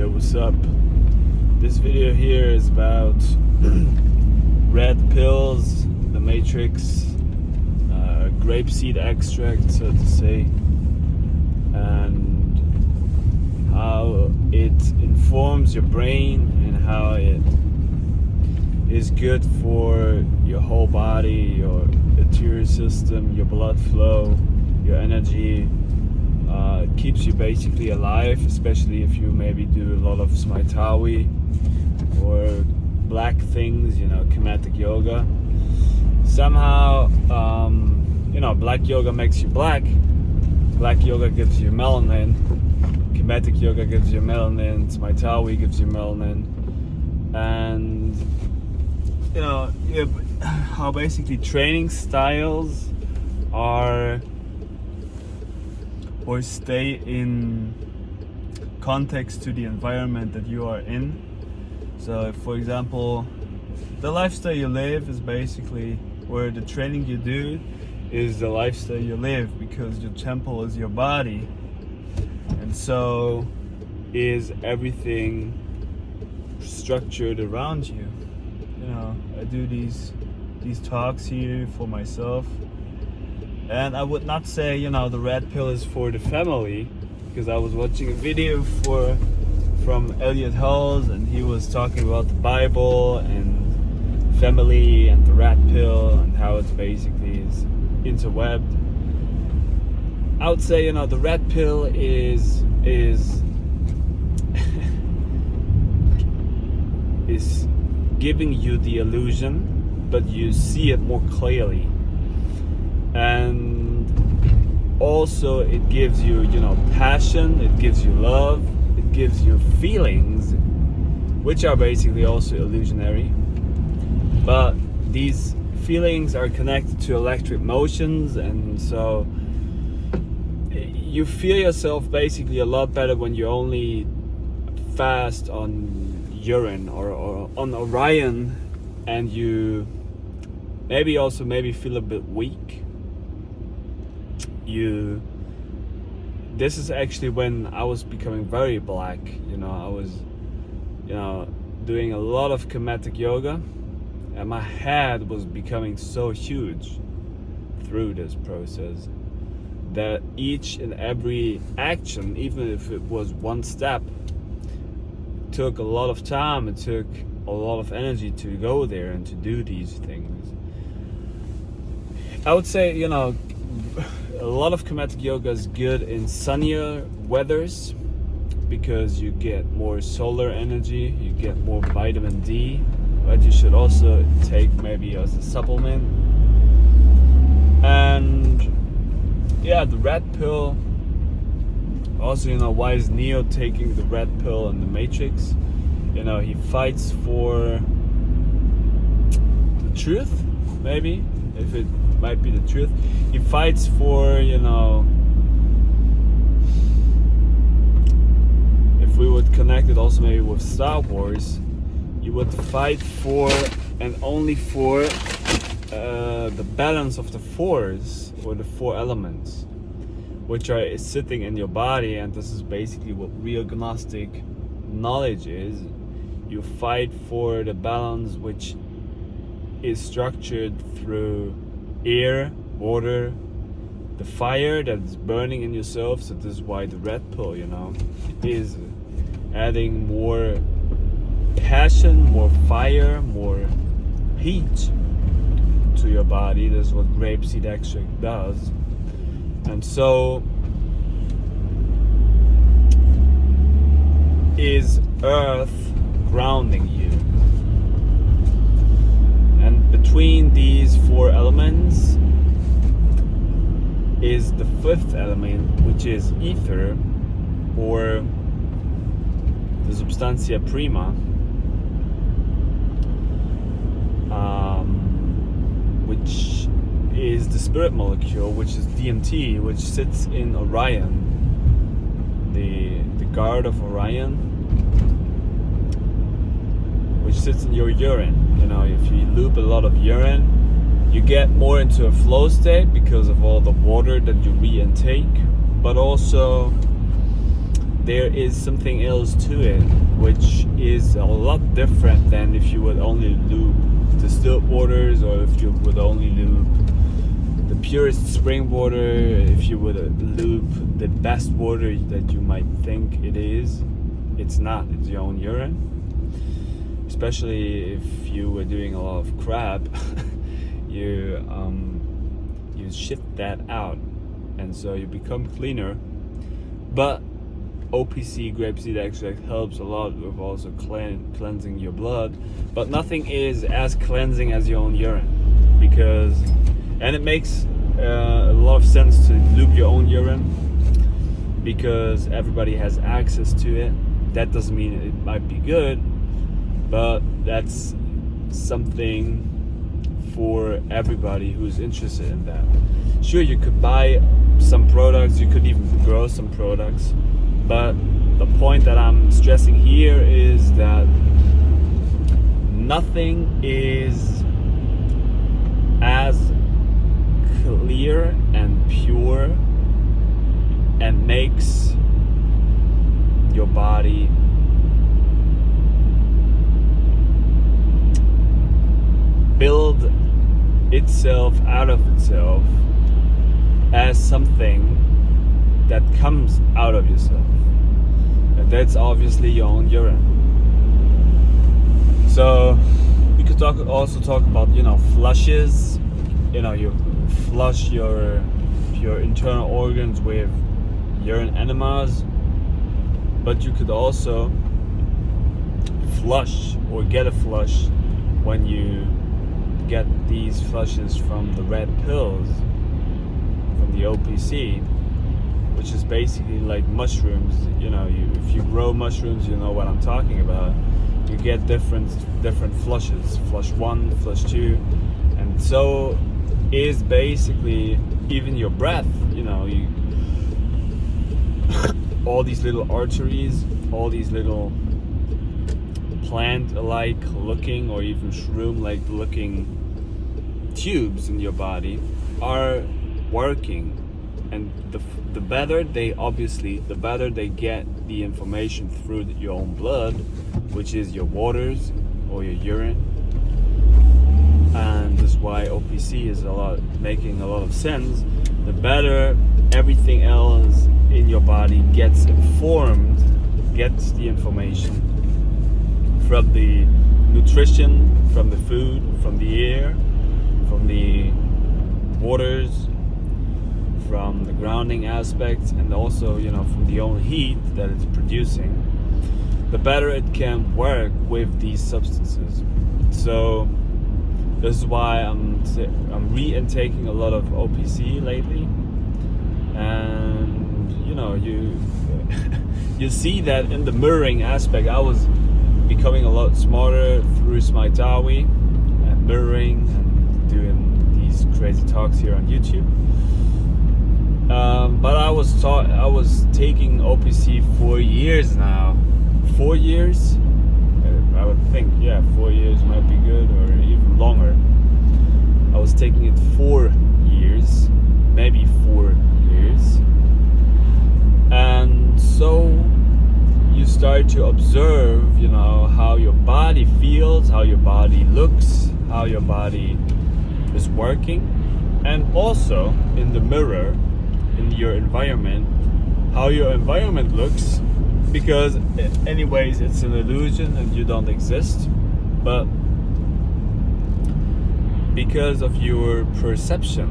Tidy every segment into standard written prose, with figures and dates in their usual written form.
Yo, what's up? This video here is about red pills, the matrix, grape seed extract, so to say, and how it informs your brain and how it is good for your whole body, your interior system, your blood flow, your energy. It keeps you basically alive, especially if you maybe do a lot of smaitawi or black things, kinetic yoga. Somehow, black yoga makes you black. Black yoga gives you melanin. Kinetic yoga gives you melanin. Smaitawi gives you melanin. And, how basically training styles are or stay in context to the environment that you are in. So if, for example, the lifestyle you live is basically where the training you do is the lifestyle you live, because your temple is your body, and so is everything structured around you. I do these talks here for myself, and I would not say the red pill is for the family, because I was watching a video from Elliot Hulls, and he was talking about the Bible and family and the red pill and how it basically is interwebbed. I would say the red pill is is giving you the illusion, but you see it more clearly. And also it gives you, passion, it gives you love, it gives you feelings, which are basically also illusionary. But these feelings are connected to electric motions, and so you feel yourself basically a lot better when you only fast on urine or on Orion, and you maybe feel a bit weak. This is actually when I was becoming very black. I was doing a lot of kinetic yoga, and my head was becoming so huge through this process that each and every action, even if it was one step, took a lot of time. It took a lot of energy to go there and to do these things. I would say a lot of kinetic yoga is good in sunnier weathers, because you get more solar energy, you get more vitamin D, but you should also take maybe as a supplement. And the red pill, also why is Neo taking the red pill in the Matrix? He fights for the truth, maybe, if it might be the truth. He fights for, if we would connect it also maybe with Star Wars, you would fight for and only for the balance of the Force, or the four elements, which are sitting in your body. And this is basically what real Gnostic knowledge is. You fight for the balance, which is structured through air, water, the fire that is burning in yourself. So this is why the red pill, is adding more passion, more fire, more heat to your body. That's what grape seed extract does. And so is earth grounding you. And between these four elements is the fifth element, which is ether, or the substantia prima, which is the spirit molecule, which is DMT, which sits in Orion, the guard of Orion, which sits in your urine. If you loop a lot of urine, you get more into a flow state because of all the water that you re-intake, but also there is something else to it, which is a lot different than if you would only lube distilled waters, or if you would only lube the purest spring water, if you would lube the best water that you might think it is. It's not. It's your own urine. Especially if you were doing a lot of crap, you shit that out, and so you become cleaner. But OPC, grapeseed extract, helps a lot with also cleansing your blood, but nothing is as cleansing as your own urine, because, and it makes a lot of sense to lube your own urine, because everybody has access to it. That doesn't mean it might be good, but that's something for everybody who's interested in that. Sure, you could buy some products, you could even grow some products, but the point that I'm stressing here is that nothing is as clear and pure and makes your body build itself out of itself as something that comes out of yourself, and that's obviously your own urine. So we could also talk about, flushes. You flush your internal organs with urine enemas, but you could also flush or get a flush when you get these flushes from the red pills, from the OPC, which is basically like mushrooms. If you grow mushrooms, you know what I'm talking about. You get different flushes, flush 1, flush 2, and so is basically even your breath. All these little arteries, all these little plant-like looking or even shroom-like looking tubes in your body are working, and the better they get the information through your own blood, which is your waters or your urine. And that's why OPC is making a lot of sense. The better everything else in your body gets the information from the nutrition, from the food, from the air, from the waters, from the grounding aspects, and also from the own heat that it's producing, the better it can work with these substances. So this is why I'm re-intaking a lot of OPC lately, and you see that in the mirroring aspect. I was becoming a lot smarter through Smitawi and mirroring and doing these crazy talks here on YouTube. But I was taking OPC for years now. 4 years? I would think, 4 years might be good, or even longer. I was taking it 4 years, maybe 4 years. And so you start to observe, how your body feels, how your body looks, how your body is working, and also in the mirror, in your environment, how your environment looks, because anyways it's an illusion and you don't exist, but because of your perception,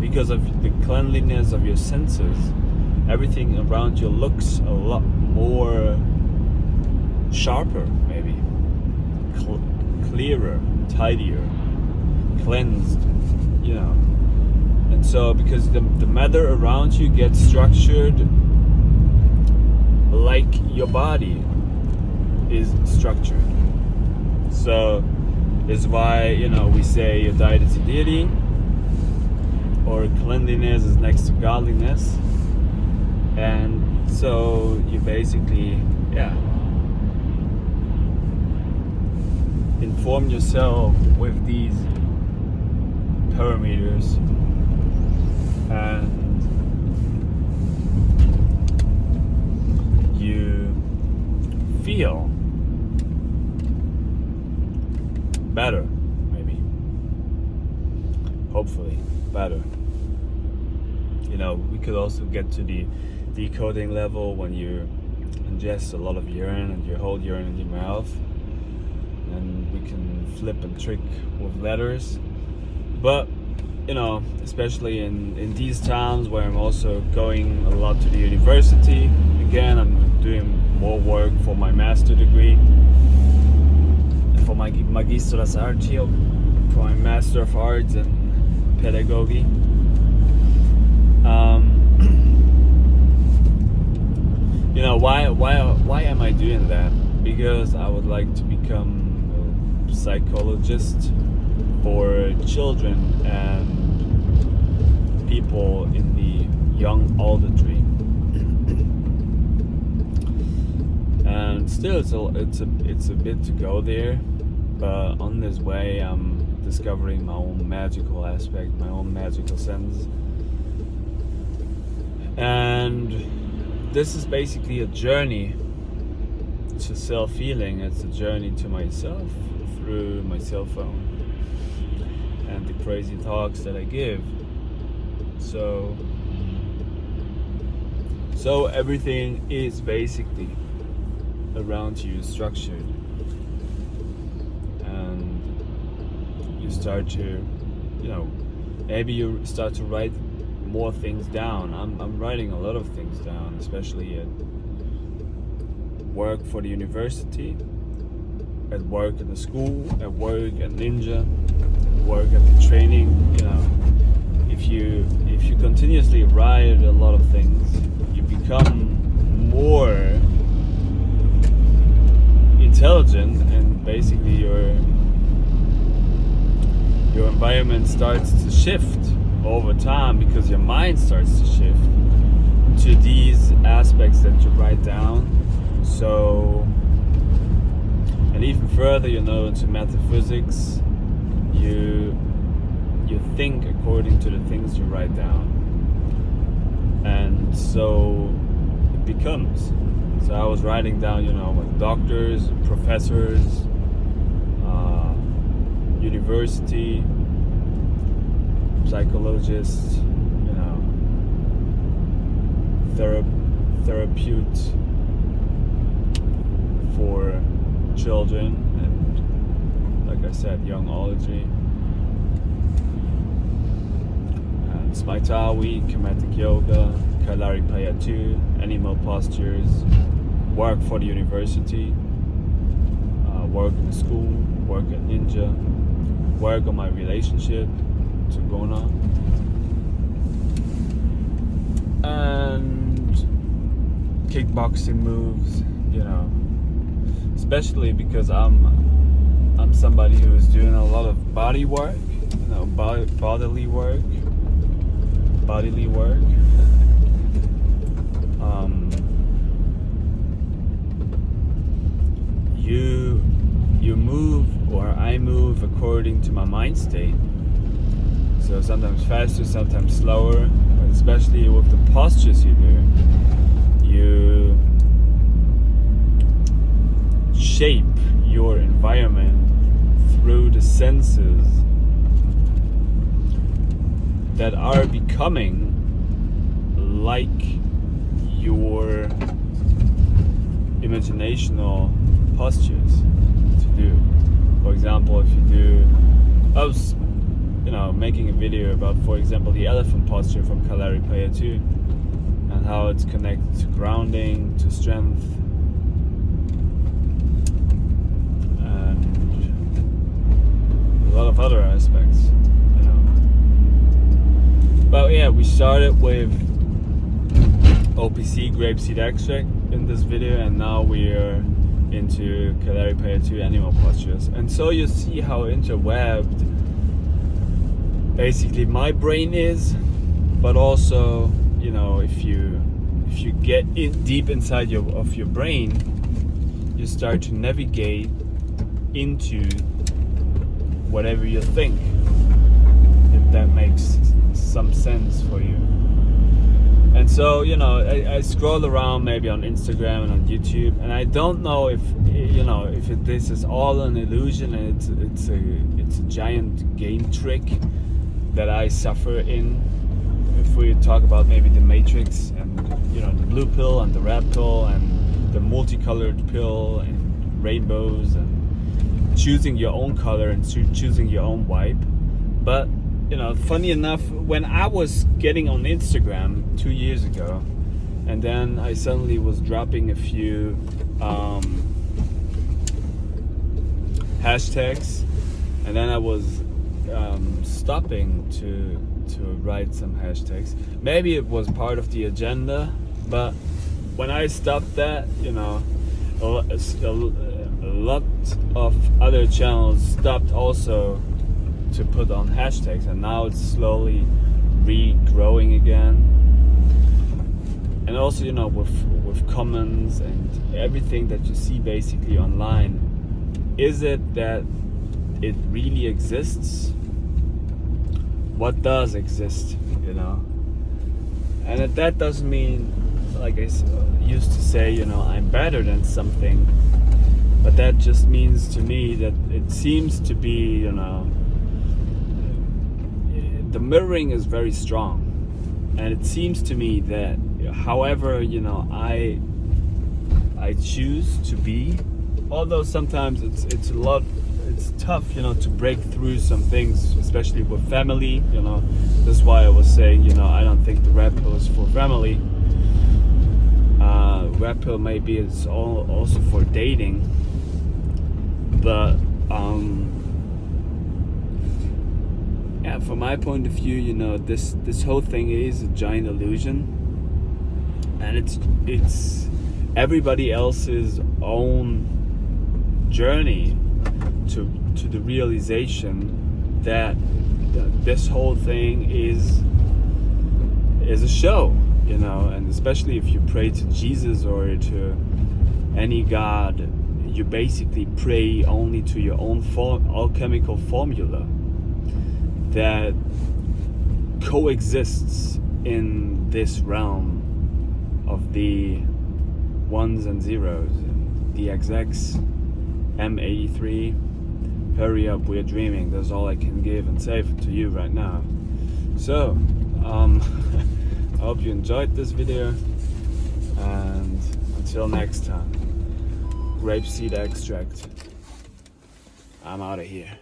because of the cleanliness of your senses, everything around you looks a lot more sharper, maybe clearer, tidier, cleansed, and so because the matter around you gets structured like your body is structured. So is why we say your diet is your deity, or cleanliness is next to godliness. And so you basically inform yourself with these parameters, and you feel better, maybe, hopefully better. You know, we could also get to the decoding level when you ingest a lot of urine and you hold urine in your mouth, and we can flip and trick with letters. But you know, especially in these times where I'm also going a lot to the university. Again, I'm doing more work for my master degree, for my Magister das Artes, for my Master of Arts in Pedagogy. You know, why am I doing that? Because I would like to become a psychologist for children and people in the young adultry. And still, it's a bit to go there, but on this way, I'm discovering my own magical aspect, my own magical sense, and this is basically a journey to self-healing. It's a journey to myself through my cell phone and the crazy talks that I give. So everything is basically around you structured, and you start to, you know, maybe you start to write more things down. I'm writing a lot of things down, especially at work for the university, at work at the school, at work at Ninja, work at the training. You know, if you continuously write a lot of things, you become more intelligent, and basically your environment starts to shift over time, because your mind starts to shift to these aspects that you write down. So, and even further, you know, into metaphysics, you think according to the things you write down, and so it becomes. So I was writing down, you know, like doctors, professors, university, psychologists, you know, therapeute for children, and like I said, young ology, and Smaitawi, Kemetic Yoga, Kalaripayattu, animal postures, work for the university, work in the school, work at Ninja, work on my relationship to Gona, and kickboxing moves, you know, especially because I'm somebody who is doing a lot of body work, you know, bodily work. You move, or I move according to my mind state. So sometimes faster, sometimes slower, but especially with the postures you do, you shape your environment through the senses that are becoming like your imaginational postures to do. For example, if you do, I was, you know, making a video about, for example, the elephant posture from Kalaripayattu, and how it's connected to grounding, to strength, and a lot of other aspects, you know. But yeah, we started with OPC, grape seed extract, in this video, and now we are into Kalaripayattu animal postures. And so you see how interwebbed basically my brain is, but also, you know, if you get in deep inside of your brain, you start to navigate into whatever you think, if that makes some sense for you. And so, you know, I scroll around maybe on Instagram and on YouTube, and I don't know if, you know, if this is all an illusion and it's a giant game trick that I suffer in. If we talk about maybe the Matrix and, you know, the blue pill and the red pill and the multicolored pill and rainbows and choosing your own color and choosing your own vibe. But, you know, funny enough, when I was getting on Instagram 2 years ago, and then I suddenly was dropping a few hashtags, and then I was stopping to write some hashtags. Maybe it was part of the agenda, but when I stopped that, you know, a lot of other channels stopped also to put on hashtags, and now it's slowly regrowing again. And also, you know, with comments and everything that you see basically online, is it that it really exists? What does exist, you know? And that doesn't mean, like I used to say, you know, I'm better than something, but that just means to me that it seems to be, you know, the mirroring is very strong, and it seems to me that however, you know, I choose to be, although sometimes it's tough, you know, to break through some things, especially with family, you know. That's why I was saying, you know, I don't think the red pill is for family. Red pill maybe it's also for dating, but yeah, from my point of view, you know, this whole thing is a giant illusion, and it's everybody else's own journey to the realization that this whole thing is a show, you know. And especially if you pray to Jesus or to any god, you basically pray only to your own alchemical formula that coexists in this realm of the ones and zeros, the XX, M83, hurry up, we're dreaming. That's all I can give and say to you right now. So, I hope you enjoyed this video, and until next time, grape seed extract. I'm out of here.